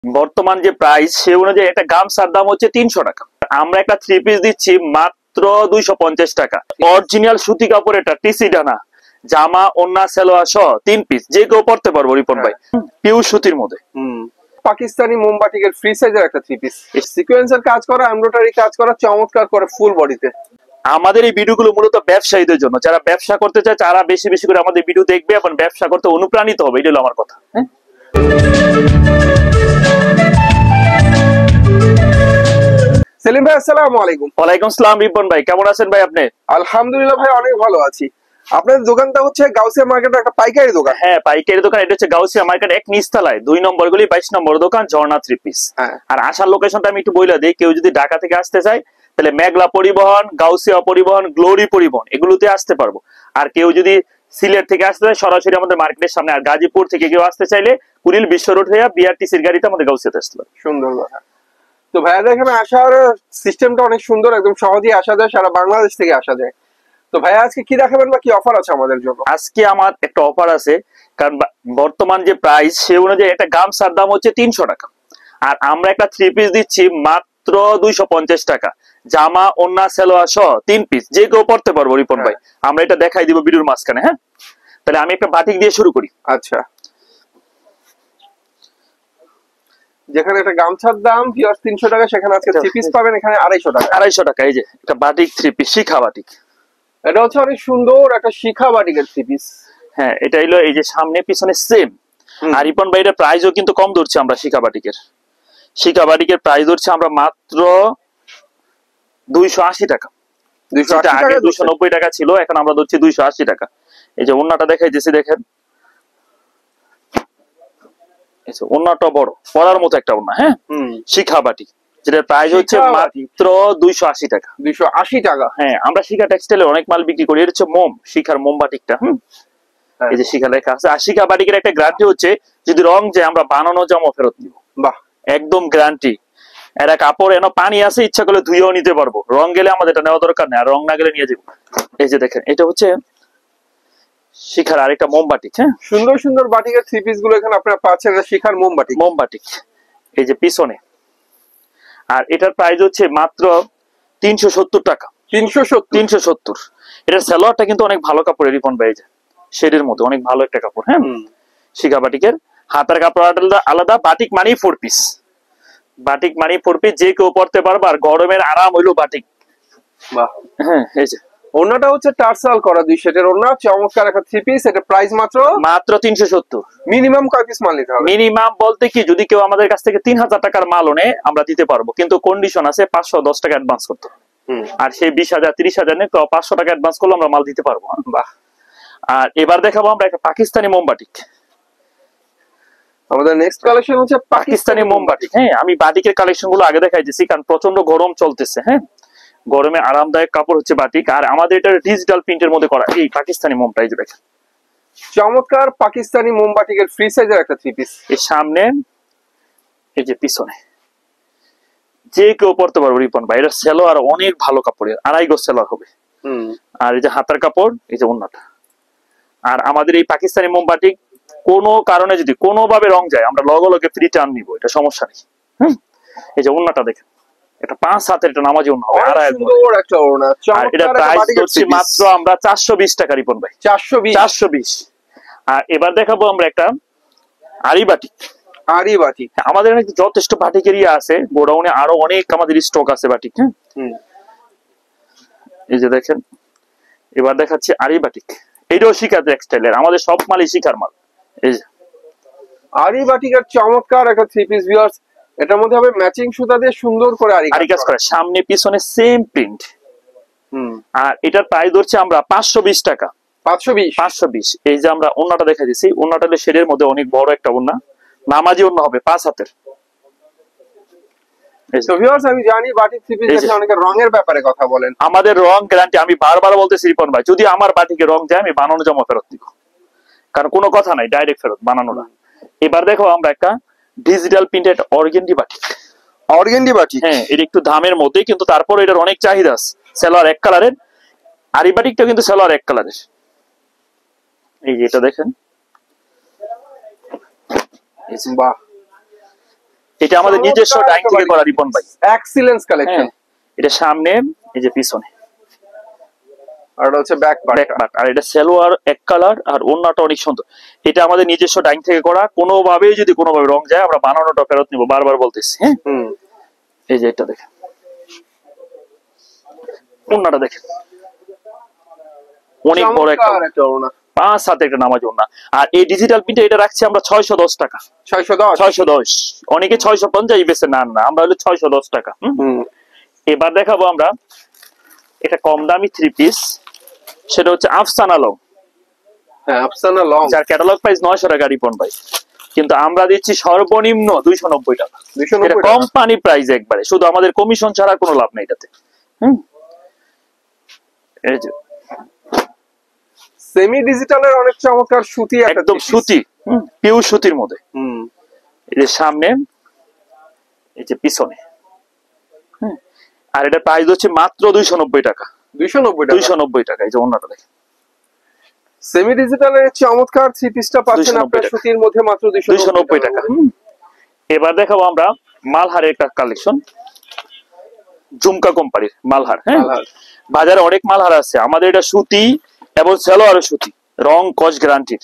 বর্তমান যে প্রাইস সে অনুযায়ী একটা গামছার দাম হচ্ছে 300 টাকা। আমরা একটা 3 পিস দিচ্ছি মাত্র 250 টাকা। অরিজিনাল সুতি কাপড়, এটা টিসি ডানা, জামা ওন্না সালোয়ার সহ 3 পিস, যে কেউ পড়তে পারবো রিপন ভাই, পিওর সুতির মধ্যে। পাকিস্তানি মোমবাটিকের ফ্রি সাইজের একটা 3 পিস, সিকোয়েন্সের কাজ করা, এমব্রয়ডারি কাজ করা, চমৎকার করে ফুল বডিতে। আমাদের এই ভিডিওগুলো মূলত ব্যবসায়ীদের জন্য, যারা ব্যবসা করতে চায় তারা বেশি বেশি করে আমাদের ভিডিও দেখবে এবং ব্যবসা করতে অনুপ্রাণিত হবে, এটা হলো আমার কথা। হ্যাঁ, সেলিম ভাই আসসালামু আলাইকুম। ওয়ালাইকুম আসসালাম রিপন ভাই, কেমন আছেন ভাই আপনি? আলহামদুলিল্লাহ ভাই, অনেক ভালো আছি। আপনাদের দোকানটা হচ্ছে গাউসিয়া মার্কেটের একটা পাইকারি দোকান? হ্যাঁ, পাইকারি দোকান। এটা হচ্ছে গাউসিয়া মার্কেট 1 নিচতলায় 2 নম্বর গলি 22 নম্বর দোকান, ঝর্ণা 3 পিস। আর আসার লোকেশনটা আমি একটু বইলা দিই, কেউ যদি ঢাকা থেকে আসতে চায় তাহলে মেঘলা পরিবহন, গাউসিয়া পরিবহন, গ্লোরি পরিবহন এগুলোতে আসতে পারবো। আর কেউ যদি সিলেট থেকে আসতে চায় সরাসরি আমাদের মার্কেটের সামনে। আর গাজীপুর থেকে কেউ আসতে চাইলে কুড়িল বিশ্ব রোড হয়ে বিআরটিসির গাড়িতে আমাদের গাউসিয়াতে আসতে পারে। সুন্দর কথা। তো ভাইয়াদের এখানে আসার সিস্টেমটা অনেক সুন্দর, একদম সহজেই আসা যায়, সারা বাংলাদেশ থেকে আসা যায়। তো ভাইয়া আজকে কি দেখাবেন বা কি অফার আছে আমাদের জন্য? আজকে আমার একটা অফার আছে, কারণ বর্তমান যে প্রাইস সে অনুযায়ী একটা গামছার দাম হচ্ছে 300 টাকা। আর আমরা একটা 3 পিস দিচ্ছি মাত্র 250 টাকা, জামা ওন্না সালোয়ার সহ 3 পিস, যে কেউ পড়তে পারবো রিপন ভাই। আমরা এটা দেখাই দিব ভিডিওর মাঝখানে। হ্যাঁ, তাহলে আমি একটা বাটিক দিয়ে শুরু করি। আচ্ছা, যেখানে একটা গামছার দাম 300 টাকা, সেখানে আজকে 3 পিস পাবেন এখানে 250 টাকা। 250 টাকা। এই যে একটা বাটিক 3 পিস, শিখা বাটিক। এটা হচ্ছে অনেক সুন্দর একটা শিখা বাটিকের 3 পিস। হ্যাঁ, এটা হলো এই যে সামনে পিছনে সেম। আর রিপন ভাই এর প্রাইসও কিন্তু কম ধরছি আমরা। শিখা বাটিকের প্রাইস ধরছি আমরা মাত্র 280 টাকা। আগে 290 টাকা ছিল, এখন আমরা ধরছি 280 টাকা। এই যে ওন্নাটা দেখাইতেছি, দেখেন ওন্নাটা বড়, পরার মতো একটা ওন্না। হ্যাঁ, শিখা বাটিক, যেটার প্রাইস হচ্ছে মাত্র 280 টাকা। 280 টাকা। হ্যাঁ, আমরা শিখা টেক্সটাইলের অনেক মাল বিক্রি করি। এটা হচ্ছে শিখার বাটিকটা। এই যে শিখা লেখা আছে। আর শিখা বাটিকের একটা গ্যারান্টি হচ্ছে, যদি রং যায় আমরা বানানো জামা ফেরত দিব। বাহ, একদম গ্যারান্টি। এরা কাপড় এনে পানি আছে, ইচ্ছা করলে ধুয়েও নিতে পারবো। রং গেলে আমাদের এটা নেওয়া দরকার নেই, আর রং না গেলে নিয়ে যাবো। এই যে দেখেন, এটা হচ্ছে শিখার আরেকটা মোমবাটিক। হ্যাঁ, সুন্দর সুন্দর বাটিকের 3 পিস গুলো এখানে আপনারা পাচ্ছেন। শিখার মোমবাটিক এই যে পিছনে। আর এটার প্রাইস হচ্ছে মাত্র 370 টাকা। 370। এটার সালোয়ারটা কিন্তু অনেক ভালো কাপড় রিপন ভাই, যে শেডের মধ্যে অনেক ভালো একটা কাপড়। হ্যাঁ, শিখা বাটিকের হাতের কাপড় আলাদা। বাটিক মানেই 4 পিস, বাটিক মানেই 4 পিস, যে কেউ পড়তে পারবে। আর গরমের আরাম হইলো বাটিক। বাহ। হ্যাঁ, এই যে ওন্নাটা হচ্ছে টার্সাল করা 2 সেটের ওন্না, চমৎকার একটা 3 পিস। এটা প্রাইস মাত্র 370। মিনিমাম কয় পিস মাল নিতে হবে? মিনিমাম বলতে কি, যদি কেউ আমাদের কাছ থেকে 3000 টাকার মাল ওনে আমরা দিতে পারবো, কিন্তু কন্ডিশন আছে 510 টাকা অ্যাডভান্স করতে হবে। আর সেই 20,000 30,000 নেই তো 500 টাকা অ্যাডভান্স করলে আমরা মাল দিতে পারবো। বাহ। আর এবার দেখাবো আমরা একটা পাকিস্তানি মোমবাটিক। আমাদের নেক্সট কালেকশন হচ্ছে পাকিস্তানি মোমবাটিক। হ্যাঁ, আমি বাটিকের কালেকশন গুলো আগে দেখাই দিচ্ছি, কারণ প্রচন্ড গরম চলতেছে। হ্যাঁ, গরমে আরামদায়ক কাপড় হচ্ছে বাটিক। আর আমাদের এটা ডিজিটাল প্রিন্টের মধ্যে করা এই পাকিস্তানি মোমটা। এই যে দেখেন, চমৎকার পাকিস্তানি মোমবাটিকের ফ্রি সাইজের একটা 3 পিস। এর সামনে, এই যে পিছনে, যে কেউ পড়তে পারবে রিপন ভাই। এটা সালোয়ার অনেক ভালো কাপড়ের, 2.5 গজ সালোয়ার হবে। আর এই যে হাতার কাপড়, এই যে ওন্নাটা। আর আমাদের এই পাকিস্তানি মোমবাটিক কোনো কারণে যদি কোনোভাবে রং যায়, আমরা লগে লগে রিটার্ন নিব, এটা সমস্যা নেই। এই যে ওন্নাটা দেখেন, এটা 5 হাতের, এটা নামাজি ওন্না হবে। সুন্দর একটা ওন্না। আর এটা প্রাইস হচ্ছে মাত্র আমরা 420 টাকা রিপন ভাই। 420। আর এবার দেখাবো আমরা একটা আরি বাটিক। আমাদের এখানে যথেষ্ট বাটিকের ইয়ে আছে, গোডাউনে আরো অনেক আমাদের স্টক আছে বাটিক। হ্যাঁ, এই যে দেখেন, এবার দেখাচ্ছি আরি বাটিক। এটাও শিখা টেক্সটাইলের, আমাদের সব মালই শিখার মাল। এই যে আরি বাটিকের চমৎকার একটা 3 পিস ভিউয়ার্স। এটার মধ্যে হবে ম্যাচিং সুতা দিয়ে সুন্দর করে আরি কাজ করা, সামনে পিছনে সেম প্রিন্ট। আর এটার প্রাইস ধরছি আমরা 520 টাকা। 520। এই যে আমরা ওন্নাটা দেখা দিচ্ছি, ওন্নাটা হলো শেডের মধ্যে অনেক বড় একটা ওন্না, নামাজি ওন্না হবে 5 হাতের। তো ভিউয়ার্স, আমি জানি বাটিক 3 পিস দেখে অনেকে রঙের ব্যাপারে কথা বলেন। আমাদের রং গ্যারান্টি। আমি বারবার বলতেছি রিপন ভাই, যদি আমার বাটিকে রং যায় আমি বানানো জামা ফেরত দিব, কারণ কোনো কথা নাই, ডাইরেক্ট ফেরত, বানানো না। এবার দেখো আমরা একটা ডিজিটাল প্রিন্টেড অর্গেন্ডি বাটিক। হ্যাঁ, এটা একটু দামের মধ্যে, কিন্তু তারপর এটার অনেক চাহিদা আছে। সালোয়ার 1 কালারের, আর এই বাটিকটা কিন্তু সালোয়ার 1 কালারের। এই যে এটা দেখেন, বাহ, এটা আমাদের নিজস্ব ডাইং থেকে করা রিপন ভাই, এক্সিলেন্স কালেকশন। এটা সামনে, এই যে পিছনে, আর এটা হচ্ছে ব্যাক পার্ট, আর এটা সালোয়ার এক কালার, আর ওন্নাটা অনেক সুন্দর। এটা আমাদের নিজস্ব ডাইং থেকে করা, কোনোভাবেই যদি কোনোভাবে রং যায় আমরা বানানোটা ফেরত নিব, বারবার বলতেছি। হ্যাঁ, এই যে এটা দেখেন, ওন্নাটা দেখেন, অনেক বড় একটা 5 হাতে একটা নামাজ ওন্না। আর এই ডিজিটাল প্রিন্টে এটা রাখছি আমরা 610 টাকা। 610, অনেকে 650 বেছে না, আমরা হলো 610 টাকা। এবার দেখাবো আমরা এটা কম দামি 3 পিস, সেটা হচ্ছে আফসানা লং। হ্যাঁ, আফসানা লং, যার ক্যাটালগ প্রাইস 900 টাকা রিপন ভাই, কিন্তু আমরা দিচ্ছি সর্বনিম্ন 290 টাকা। এটা কোম্পানি প্রাইস একবারে, শুধু আমাদের কমিশন ছাড়া কোনো লাভ নেই এটাতে। এই যে সেমি ডিজিটালের অনেক চমৎকার সুতি, একদম সুতি, পিওর সুতির মধ্যে। এই যে সামনে, এই যে পিছনে। আর এটা প্রাইস হচ্ছে মাত্র 290 টাকা। 290 টাকা। এই যে ওন্নাটা দেখেন, সেমি ডিজিটালের চমৎকার থ্রি পিসটা পাচ্ছেন আপনারা সুতির মধ্যে মাত্র 290 টাকা। এবার দেখাবো আমরা মালহারের একটা কালেকশন, ঝুমকা কোম্পানির মালহার। হ্যাঁ, বাজারে অনেক মালহার আছে, আমাদের এটা সুতি এবং সালোয়ারও সুতি, রং কস গ্যারান্টির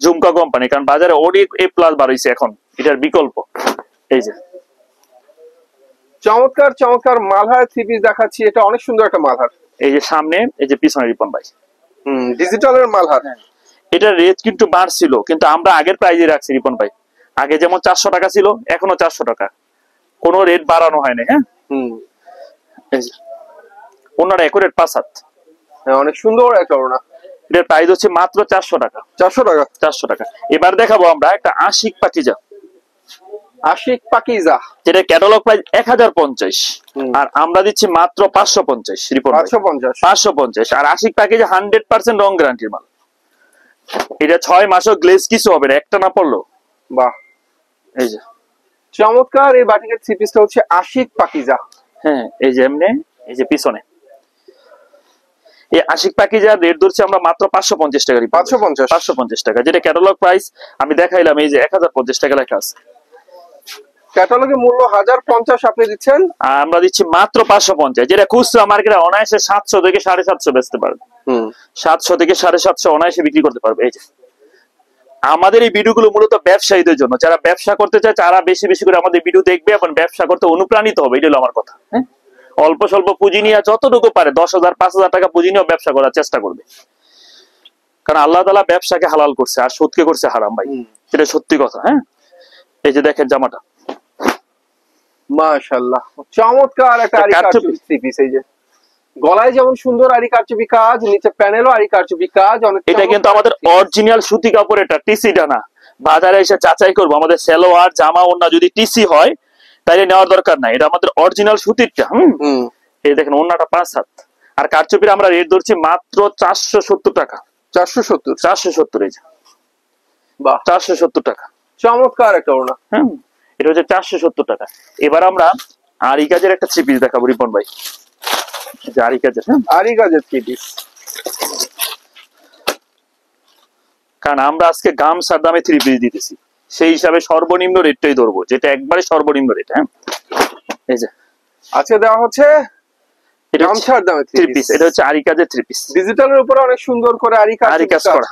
ঝুমকা কোম্পানি, কারণ বাজারে অনেক A+ বাড়াইছে এখন, এটার বিকল্প। এই যে চমৎকার চমৎকার মালহার থ্রি পিস দেখাচ্ছি, এটা অনেক সুন্দর একটা মালহার। এই যে সামনে, এই যে পিছনে রিপন ভাই, ডিজিটালের মালহার। এটা রেট কিন্তু বাড়ছিল, কিন্তু আমরা আগের প্রাইজে রাখছি রিপন ভাই। আগে যেমন 400 টাকা ছিল, এখনো 400 টাকা, কোনো রেট বাড়ানো হয় না। হ্যাঁ, এই যে ওনার একুরেট 5 হাত, অনেক সুন্দর একটা ওড়না। এটার প্রাইস হচ্ছে মাত্র 400 টাকা। 400 টাকা। এবার দেখাবো আমরা একটা আশিক পাকিজা। আশিক পাকিজা, যেটা ক্যাটালগ প্রাইস 1050, আর আমরা দিচ্ছি মাত্র 550 রিপন ভাই। 550। আর আশিক পাকিজা 100% রং গ্যারান্টির মাল। এটা 6 মাসও গ্লেজ কিছু হবে না, একটা না পড়লো। বাহ, এই যে চমৎকার এই বাটিকের থ্রি পিসটা হচ্ছে আশিক পাকিজা। হ্যাঁ, এই যে এমনি, এই যে পিছনে এই আশিক পাকিজা রেট ধরছি আমরা মাত্র 550 টাকা। 550 টাকা, যেটা ক্যাটালগ প্রাইস আমি দেখাইলাম, এই যে 1050 টাকা লেখা আছে। ক্যাটালগে মূল্য 1050, আপনি দিচ্ছেন, আমরা দিচ্ছি মাত্র 550, যেটা খুচরা মার্কেটে অনায়াসে 700 থেকে 750 বেচতে পারবে। 700 থেকে 750 অনায়াসে বিক্রি করতে পারবে। এই যে আমাদের এই ভিডিওগুলো মূলত ব্যবসায়ীদের জন্য, যারা ব্যবসা করতে চায় তারা বেশি বেশি করে আমাদের ভিডিও দেখবে এবং ব্যবসা করতে অনুপ্রাণিত হবে, এটা হলো আমার কথা। হ্যাঁ, অল্প স্বল্প পুঁজি নিয়ে যতটুকু পারে 10,000 5,000 টাকা পুঁজি নিয়ে ব্যবসা করার চেষ্টা করবে, কারণ আল্লাহ তাআলা ব্যবসাকে হালাল করছে আর সুদকে করছে হারাম ভাই, এটা সত্যি কথা। হ্যাঁ, এই যে দেখেন জামাটা, মাশাআল্লাহ চমৎকার একটা আরি কারচুপি থ্রি পিস। এই যে গলায় যেমন সুন্দর আরি কারচুপি কাজ, নিচে প্যানেলও আরি কারচুপি কাজ। এটা কিন্তু আমাদের অরিজিনাল সুতি কাপড়, এটা টিসিটা না। বাজারে এসে যাচাই করবো, আমাদের সালোয়ার জামা ওন্না যদি টিসি হয় তাইলে নেওয়ার দরকার নাই, এটা আমাদের অরিজিনাল সুতিরটা। এই দেখেন ওন্নাটা 5 হাত, আর কারচুপির আমরা রেট ধরছি মাত্র 470 টাকা। 470। এই যে বাহ, 470 টাকা, চমৎকার একটা ওড়না। এটা হচ্ছে 470 টাকা। এবার আমরা আরি কাজের একটা থ্রি পিস দেখাবো রিপন ভাই, যে আরি কাজের। আরি কাজের থ্রি পিস, কারণ আমরা আজকে গামছার দামে থ্রি পিস দিতেছি, সেই হিসাবে সর্বনিম্ন রেটটাই ধরবো, যেটা একবারে সর্বনিম্ন রেট। হ্যাঁ, এই যে আজকে দেওয়া হচ্ছে গামছার দামে থ্রি পিস। এটা হচ্ছে আরি কাজের থ্রি পিস, ডিজিটালের উপরে অনেক সুন্দর করে আরি কাজ করা।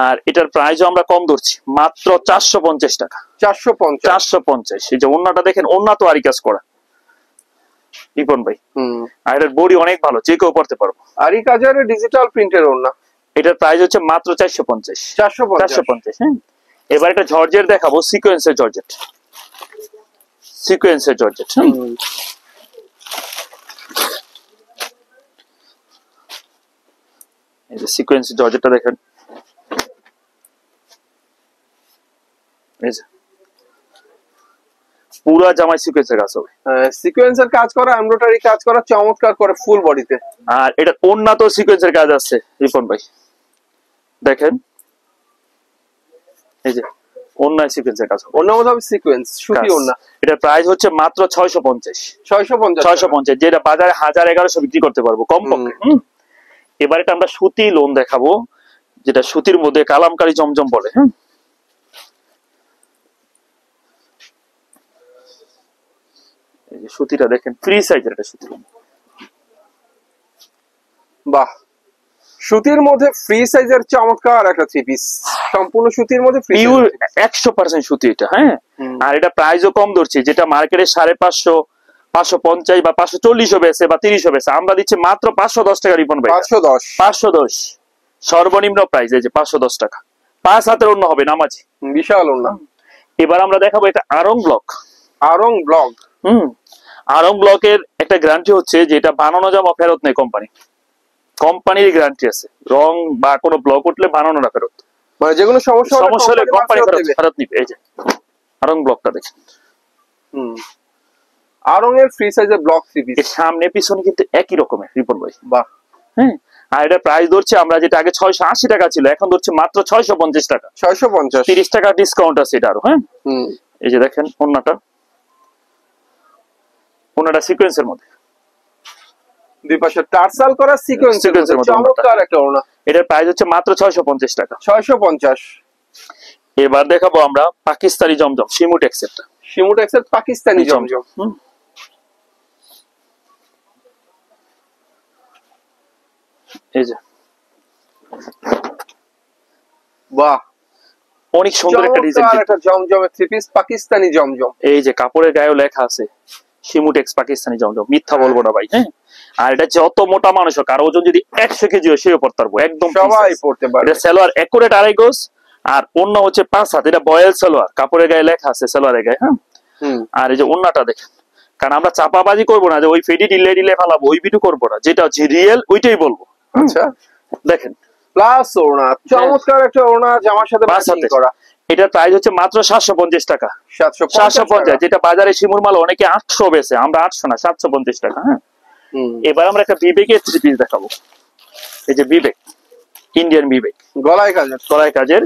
আর এটার প্রাইসও আমরা কম ধরছি, মাত্র 450 টাকা। 450। এই যে ওন্নাটা দেখেন, ওন্না তো আরি কাজ করা রিপন ভাই, আর এটার বডি অনেক ভালো, যে কেউ পড়তে পারবো। আরি কাজের ডিজিটাল প্রিন্টের ওন্না, এটার প্রাইস হচ্ছে মাত্র 450। 450। হ্যাঁ, এবার একটা জর্জেট দেখাবো, সিকোয়েন্সের জর্জেট। এই যে সিকোয়েন্সের জর্জেটটা দেখেন, এই যে পুরা জামাই সিকোয়েন্সের কাজ হবে। সিকোয়েন্সের কাজ করা, এমব্রয়ডারি কাজ করা চমৎকার করে ফুল বডিতে। আর এটা ওন্না তো সিকোয়েন্সের কাজ আছে রিপন ভাই, দেখেন এই যে ওন্না সিকোয়েন্সের কাজ হবে। ওন্নার মধ্যে সিকোয়েন্স সুতি ওন্না। এটার প্রাইস হচ্ছে মাত্র 650, যেটা বাজারে 1000-1100 বিক্রি করতে পারবো কমপক্ষে। এবার এটা আমরা সুতি লোন দেখাবো, যেটা সুতির মধ্যে কালামকারী জমজম বলে। এই যে সুতিটা দেখেন, ফ্রি সাইজের একটা সুতি। বাহ, সুতির মধ্যে ফ্রি সাইজের চমৎকার একটা থ্রি পিস, সম্পূর্ণ সুতির মধ্যে পিওর 100% সুতি এটা। হ্যাঁ, আর এটা প্রাইসও কম ধরছি, যেটা মার্কেটে 550, 550 বা 540 বেছে বা 30 বেছে, আমরা দিচ্ছি মাত্র 510 টাকা রিপন ভাই। 510 সর্বনিম্ন প্রাইস। এই যে 510 টাকা, 5 হাতের অন্য হবে নামাজি, বিশাল ওন্না। এবার আমরা দেখাবো এটা আরং ব্লক। আরং ব্লক, আরং ব্লকের একটা গ্যারান্টি হচ্ছে যে এটা বানানো জামা ফেরত নেই কোম্পানি, কোম্পানির গ্যারান্টি আছে। রং বা কোনো ব্লক উঠলে বানানোটা ফেরত, মানে যে কোনো সমস্যা হলে কোম্পানি ফেরত নিবে। এই যে আরং ব্লকটা দেখেন, আরং এর ফ্রি সাইজের ব্লক থ্রি পিস, সামনে পিছনে কিন্তু একই রকমের রিপন ভাই। বাহ। হ্যাঁ, আর এটা প্রাইস ধরছে আমরা, যেটা আগে 680 টাকা ছিল এখন ধরছে মাত্র 650 টাকা। 650, 30 টাকা ডিসকাউন্ট আছে এটা আরো। হ্যাঁ, এই যে দেখেন ওন্নাটা সিকোয়েন্সের মধ্যে, দুই পাশে টার্সাল করা সিকোয়েন্সের মধ্যে চমৎকার একটা ওড়না। এটার প্রাইস হচ্ছে মাত্র 650 টাকা। 650। এবার দেখাবো আমরা পাকিস্তানি জমজম শিমুটেক্সের, শিমুটেক্সের পাকিস্তানি জমজম। এই যে বাহ, অনেক সুন্দর একটা ডিজাইন, একটা জমজমের থ্রি পিস পাকিস্তানি জমজম। এই যে কাপড়ের গায়েও লেখা আছে শিমুটেক্স পাকিস্তানি জমজম, মিথ্যা বলবো না ভাই। হ্যাঁ, আর এটা যত মোটা মানুষ হোক, আর ওজন যদি 100 কেজি হয় সেও পড়তে পারবো, একদম সবাই পড়তে পারবে। এটা সালোয়ার একুরেট 2.5 গজ, আর অন্য হচ্ছে 5 হাত। এটা বয়েল সালোয়ার, কাপড়ের গায়ে লেখা আছে সালোয়ারের গায়ে। হ্যাঁ, আর এই যে ওন্নাটা দেখেন, কারণ আমরা চাপাবাজি করবো না যে ওই ফেডি ডিলে ডিলে ফালাবো, ওই ভিডিও করবো না, যেটা হচ্ছে রিয়েল ওইটাই বলবো। আচ্ছা, দেখেন প্লাস ওড়না, চমৎকার একটা ওড়না জামার সাথে ম্যাচিং করা। এটার প্রাইস হচ্ছে মাত্র 750 টাকা। 750, যেটা বাজারে শিমুর মাল অনেকে 800 বেছে, আমরা 800 না 750 টাকা। হ্যাঁ, এবার আমরা একটা বিবেকের থ্রি পিস দেখাবো। এই যে বিবেক, ইন্ডিয়ান বিবেক, গলায় কাজের।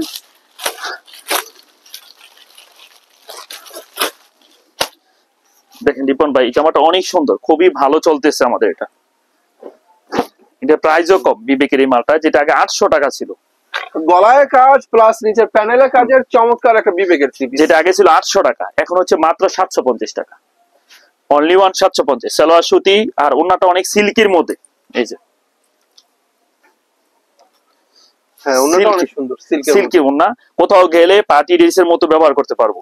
দেখেন রিপন ভাই, জামাটা অনেক সুন্দর, খুবই ভালো চলতেছে আমাদের। এটা প্রাইসও কম বিবেকের এই মালটা, যেটা আগে 800 টাকা ছিল। গলায় কাজ প্লাস নিচের প্যানেলে কাজের চমৎকার একটা বিবেকের থ্রি পিস, যেটা আগে ছিল 800 টাকা, এখন হচ্ছে মাত্র 750 টাকা। অনলি 750। সালোয়ার সুতি, আর ওন্নাটা অনেক সিল্কির মধ্যে। এই যে হ্যাঁ, ওন্নাটা অনেক সুন্দর, সিল্কি ওন্না, কোথাও গেলে পার্টি ড্রেসের মতো ব্যবহার করতে পারবো।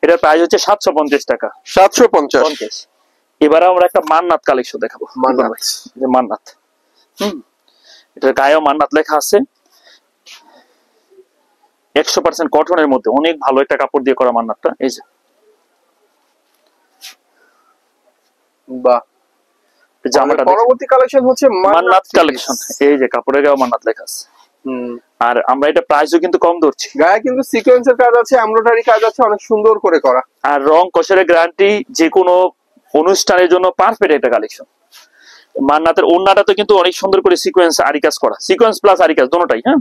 এটার প্রাইস হচ্ছে 750 টাকা। 750। এবার আমরা একটা মান্নাত কালেকশন দেখাবো। মান্নাত, এটার গায়েও মান্নাত লেখা আছে। 100% কটনের মধ্যে অনেক ভালো একটা কাপড় দিয়ে করা মান্নাতটা। এই যে বাহ, জামাটা পরবর্তী কালেকশন হচ্ছে মান্নাত কালেকশন। এই যে কাপড়ের গায়ে মান্নাত লেখা আছে। আর আমরা এটা প্রাইসও কিন্তু কম ধরছি, গায়ে কিন্তু সিকোয়েন্সের কাজ আছে, এমব্রয়ডারি কাজ আছে, অনেক সুন্দর করে করা। আর রং কষের গ্যারান্টি, যে কোনো অনুষ্ঠানের জন্য পারফেক্ট একটা কালেকশন। মান্নাতের ওন্নাটা তো কিন্তু অনেক সুন্দর করে সিকোয়েন্স আরি কাজ করা, সিকোয়েন্স প্লাস আরি কাজ দুটোটাই। হ্যাঁ,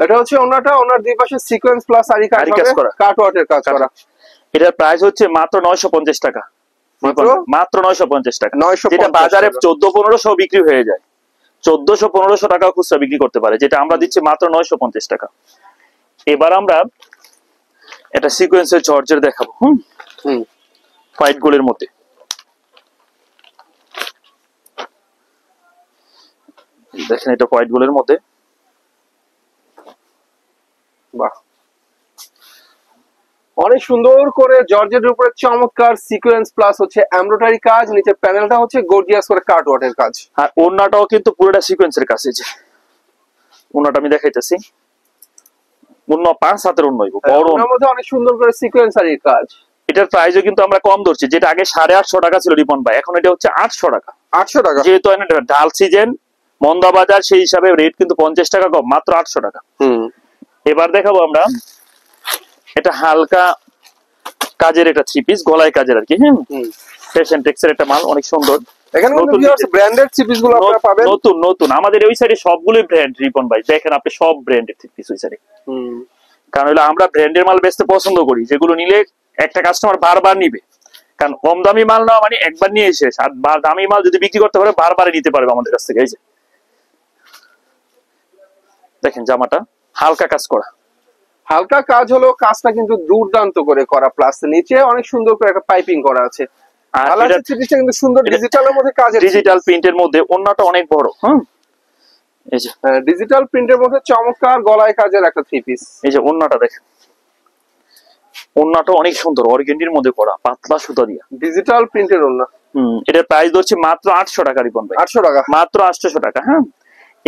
এটা হচ্ছে ওন্নাটা, ওন্নার দুই পাশে সিকোয়েন্স প্লাস আরি কাজ করা, কাটওয়ার্কের কাজ করা। এটার প্রাইস হচ্ছে মাত্র 950 টাকা। মাত্র 950 টাকা, যেটা বাজারে 1400-1500 বিক্রি হয়ে যায়। 1400-1500 টাকা খুচরা বিক্রি করতে পারে, যেটা আমরা দিচ্ছি মাত্র 950 টাকা। এবার আমরা একটা সিকোয়েন্সের জর্জের দেখাবো। হোয়াইট গোল্ডের মধ্যে। দেখেন এটা হোয়াইট গোল্ডের মধ্যে। বাহ, অনেক সুন্দর করে জর্জেটের উপরে চমৎকার সিকোয়েন্স প্লাস হচ্ছে এমব্রয়ডারি কাজ, নিচে প্যানেলটা হচ্ছে গর্জিয়াস করে কাটওয়ার্কের কাজ। আর ওন্নাটাও কিন্তু পুরোটা সিকোয়েন্সের কাজ। এই যে ওন্নাটা আমি দেখাইতেছি, ওন্না 5 হাতের ওন্না, বড় ওন্নার মধ্যে অনেক সুন্দর করে সিকোয়েন্স আর কাজ। এটার প্রাইসও কিন্তু আমরা কম ধরছি, যেটা আগে 850 টাকা ছিল রিপন ভাই, এখন এটা হচ্ছে 800 টাকা। 800 টাকা, যেহেতু ডাল সিজন, মন্দা বাজার, সেই হিসাবে রেট কিন্তু 50 টাকা কম, মাত্র 800 টাকা। এবার দেখাবো আমরা এটা হালকা কাজের একটা থ্রি পিস, গলায় কাজের আর কি। হ্যাঁ, ফ্যাশন টেক্সের একটা মাল, অনেক সুন্দর। এখানে কিন্তু ব্র্যান্ডেড থ্রি পিস গুলো আপনারা পাবেন, নতুন নতুন। আমাদের ওই সাইডে সবগুলোই ব্র্যান্ড রিপন ভাই, দেখেন আপনি সব ব্র্যান্ডের থ্রি পিস ওই সাইডে। কারণ হলো আমরা ব্র্যান্ডের মাল বেচতে পছন্দ করি, যেগুলো নিলে একটা কাস্টমার বারবার নিবে। কারণ কম দামি মাল না মানে একবার নিয়ে শেষ, আর দামি মাল যদি বিক্রি করতে পারে বারবার নিতে পারবে আমাদের কাছ থেকে। এই যে দেখেন জামাটা হালকা কাজ করা, হালকা কাজ হলো, কাজটা কিন্তু দুর্দান্ত করে করা, প্লাস নিচে অনেক সুন্দর করে একটা পাইপিং করা আছে। আর আলাদা থ্রিপিসটা কিন্তু সুন্দর ডিজিটালের মধ্যে কাজ, ডিজিটাল প্রিন্টের মধ্যে ওন্নাটা অনেক বড়। এই যে ডিজিটাল প্রিন্টের মধ্যে চমৎকার গলায় কাজের একটা থ্রি পিস। এই যে ওন্নাটা দেখেন, ওন্নাটা অনেক সুন্দর, অর্গেন্ডির মধ্যে করা, পাতলা সুতা দিয়া ডিজিটাল প্রিন্টের ওন্না। এটার প্রাইস ধরছি মাত্র 800 টাকা রিপন ভাই। 800 টাকা, মাত্র 800 টাকা। হ্যাঁ,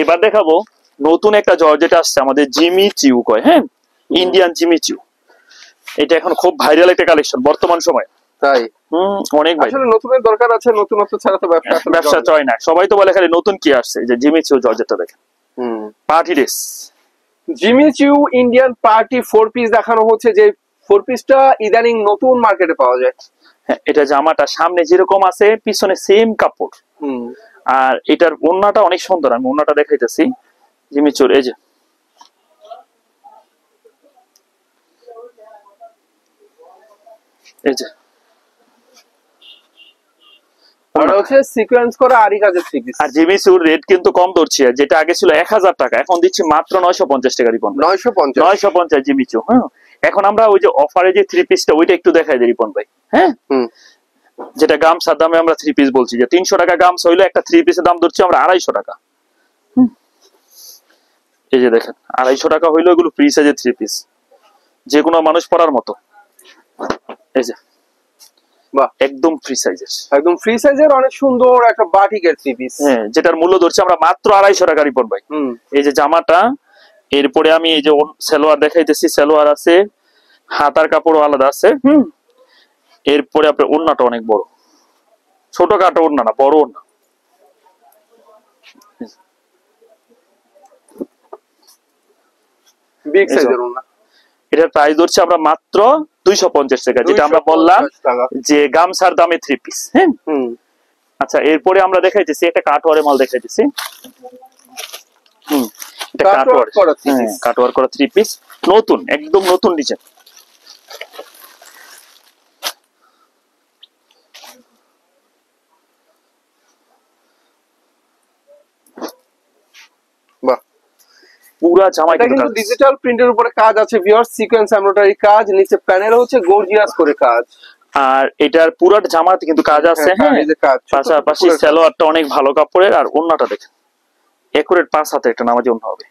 এবার দেখাবো নতুন একটা জর্জেট আসছে আমাদের, জিমি চিউ কয়। হ্যাঁ, ইন্ডিয়ান জিমি চিউ। এটা এখন খুব ভাইরাল একটা কালেকশন বর্তমান সময়। তাই অনেক ভাই, আসলে নতুনের দরকার আছে, নতুনত্ব ছাড়া তো ব্যবসা চলে না। সবাই তো বলে খালি নতুন কি আসছে। যে জিমি চিউ জর্জেটটা দেখেন, পার্টি ড্রেস। জিমি চিউ ইন্ডিয়ান পার্টি 4 পিস দেখানো হচ্ছে, যে 4 পিসটা ইদানিং নতুন মার্কেটে পাওয়া যায়। হ্যাঁ, এটা জামাটা সামনে যেরকম আছে পিছনে সেম কাপড়। আর এটার ওন্নাটা অনেক সুন্দর, আমি ওন্নাটা দেখাইতেছি। জিমি চুর, এই যে এই যে হচ্ছে সিকোয়েন্স করা আরি কাজের থ্রি পিস। আর জিমি চুর রেট কিন্তু কম ধরছি, যেটা আগে ছিল 1000 টাকা, এখন দিচ্ছি মাত্র 950 টাকা রিপন। 950 জিমি চু। হ্যাঁ, এখন আমরা ওই যে অফারে যে থ্রি পিসটা ওইটা একটু দেখাই দিই রিপন ভাই। হ্যাঁ, যেটা গামছার দামে আমরা থ্রি পিস বলছি, যে 300 টাকা গামছা হইলো, একটা থ্রি পিসের দাম ধরছি আমরা 250 টাকা। এই যে দেখেন 250 টাকা হইলো, এগুলো ফ্রি সাইজের থ্রি পিস, যে কোনো মানুষ পরার মতো। এই যে একদম ফ্রি সাইজের, একদম ফ্রি সাইজের অনেক সুন্দর একটা বাটিকের থ্রি পিস। হ্যাঁ, যেটার মূল্য ধরছি আমরা মাত্র 250 টাকা রিপন ভাই। এই যে জামাটা, এরপরে আমি এই যে সালোয়ার দেখাইতেছি, সালোয়ার আছে, হাতার কাপড়ও আলাদা আছে। এরপরে আপনার ওড়নাটা অনেক বড়, ছোট কাটো ওড়না না, বড় ওড়না। বিগ সাইজের ওড়না। এটার প্রাইস ধরছি আমরা মাত্র 250 টাকা, যেটা আমরা বললাম যে গামছার দামে থ্রি পিস। হ্যাঁ, আচ্ছা, এরপরে আমরা দেখাইতেছি একটা কাটওয়ারে মাল দেখাইতেছি। এটা কাটওয়ার করা থ্রি পিস, নতুন, একদম নতুন ডিজাইন। পুরা জামাই কিন্তু ডিজিটাল প্রিন্টের উপরে কাজ আছে ভিউয়ার্স, সিকোয়েন্স এমব্রয়ডারি কাজ, নিচে প্যানেল হচ্ছে গর্জিয়াস করে কাজ। আর এটার পুরো জামাতে কিন্তু কাজ আছে। হ্যাঁ, পাশাপাশি সালোয়ারটা অনেক ভালো কাপড়ের, আর ওন্নাটা দেখেন একুরেট 5 হাতে একটা নামাজি ওন্না হবে।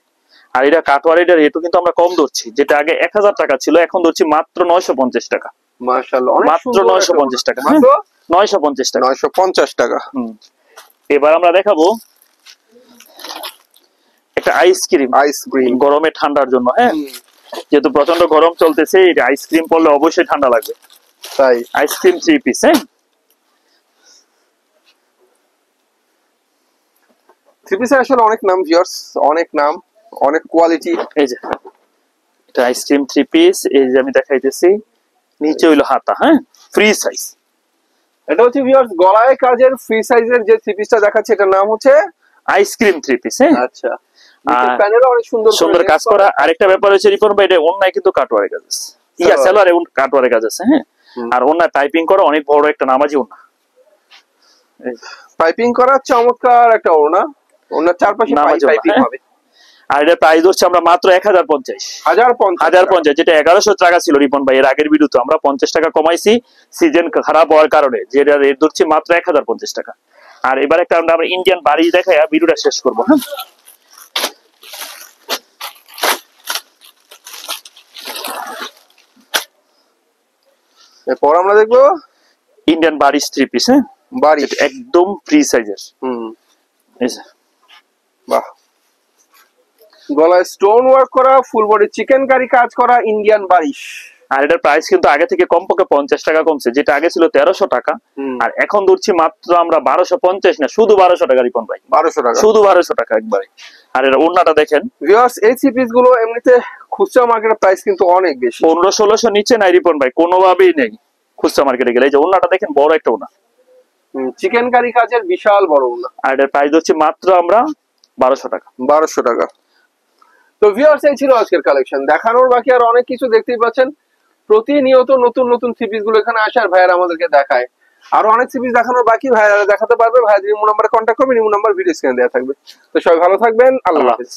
আর এটা কাটওয়ার, এটার রেটও কিন্তু আমরা কম ধরছি, যেটা আগে 1000 টাকা ছিল, এখন ধরছি মাত্র 950 টাকা। মাশাআল্লাহ, মাত্র 950 টাকা। 950 টাকা, 950 টাকা। এবার আমরা দেখাবো একটা আইসক্রিম, গরমে ঠান্ডার জন্য। হ্যাঁ, যেহেতু প্রচন্ড গরম চলতেছে, এটা আইসক্রিম পড়লে অবশ্যই ঠান্ডা লাগবে, তাই আইসক্রিম থ্রি পিস। হ্যাঁ, থ্রি পিসের আসলে অনেক নাম ভিউয়ার্স, অনেক নাম, অনেক কোয়ালিটি। এই যে এটা আইসক্রিম থ্রি পিস, এই যে আমি দেখাইতেছি, নিচে হইলো হাতা। হ্যাঁ, ফ্রি সাইজ। এটা হচ্ছে ভিউয়ার্স গলায় কাজের ফ্রি সাইজের যে থ্রি পিসটা দেখাচ্ছে, এটার নাম হচ্ছে আইসক্রিম থ্রি পিস। হ্যাঁ, আচ্ছা, প্যানেলও অনেক সুন্দর সুন্দর কাজ করা। আরেকটা ব্যাপার হচ্ছে রিপন ভাই, এটা অন্যায় কিন্তু কাটওয়ারে কাজ আছে, ইয়া সালোয়ারে কাটওয়ারে কাজ আছে। হ্যাঁ, আর অন্যায় পাইপিং করা অনেক বড় একটা নামাজি ওন্না, পাইপিং করা চমৎকার একটা ওড়না, ওড়নার চারপাশে পাইপিং হবে। আর এটা প্রাইস হচ্ছে আমরা মাত্র 1050, যেটা 1100 টাকা ছিল রিপন ভাই এর আগের ভিডিওতে। আমরা 50 টাকা কমাইছি সিজন খারাপ হওয়ার কারণে, যেটা রেট ধরছি মাত্র 1050 টাকা। আর এবার একটা আমরা ইন্ডিয়ান বাড়ি দেখাই ভিডিওটা শেষ করবো। হ্যাঁ, এরপর আমরা দেখবো ইন্ডিয়ান বারিশ থ্রি পিস। হ্যাঁ, বারিশ একদম ফ্রি সাইজের। বাহ, গলায় স্টোন ওয়ার্ক করা, ফুল বডি চিকেন কারি কাজ করা ইন্ডিয়ান বারিশ। আর এটার প্রাইস কিন্তু আগে থেকে কমপক্ষে 50 টাকা কমছে, যেটা আগে ছিল 1300 টাকা, আর এখন ধরছি মাত্র আমরা 1250 না, শুধু 1200 টাকা রিপন ভাই। 1200 টাকা, শুধু 1200 টাকা একবারে। আর এর ওন্নাটা দেখেন ভিউয়ার্স, এই থ্রি পিস গুলো এমনিতে খুচরা মার্কেটের প্রাইস কিন্তু অনেক বেশি, 1500-1600 নিচে নাই রিপন ভাই, কোনোভাবেই নেই খুচরা মার্কেটে গেলে। এই যে ওন্নাটা দেখেন, বড় একটা ওন্না, চিকেন কারি কাজের বিশাল বড় ওন্না। আর এর প্রাইস হচ্ছে মাত্র আমরা 1200 টাকা। 1200 টাকা। তো ভিউয়ার্স, এই ছিল আজকের কালেকশন। দেখানোর বাকি আর অনেক কিছু, দেখতেই পাচ্ছেন প্রতিনিয়ত নতুন নতুন থ্রি পিস গুলো এখানে আসে, আর ভাইয়ারা আমাদেরকে দেখায়। আরো অনেক থ্রি পিস দেখানোর বাকি, ভাইয়ারা দেখাতে পারবে। ভাইয়াদের ইমো নাম্বারে কন্ট্যাক্ট করবেন, ইমো নাম্বার ভিডিও স্ক্রিনে দেওয়া থাকবে। তো সবাই ভালো থাকবেন, আল্লাহ হাফেজ।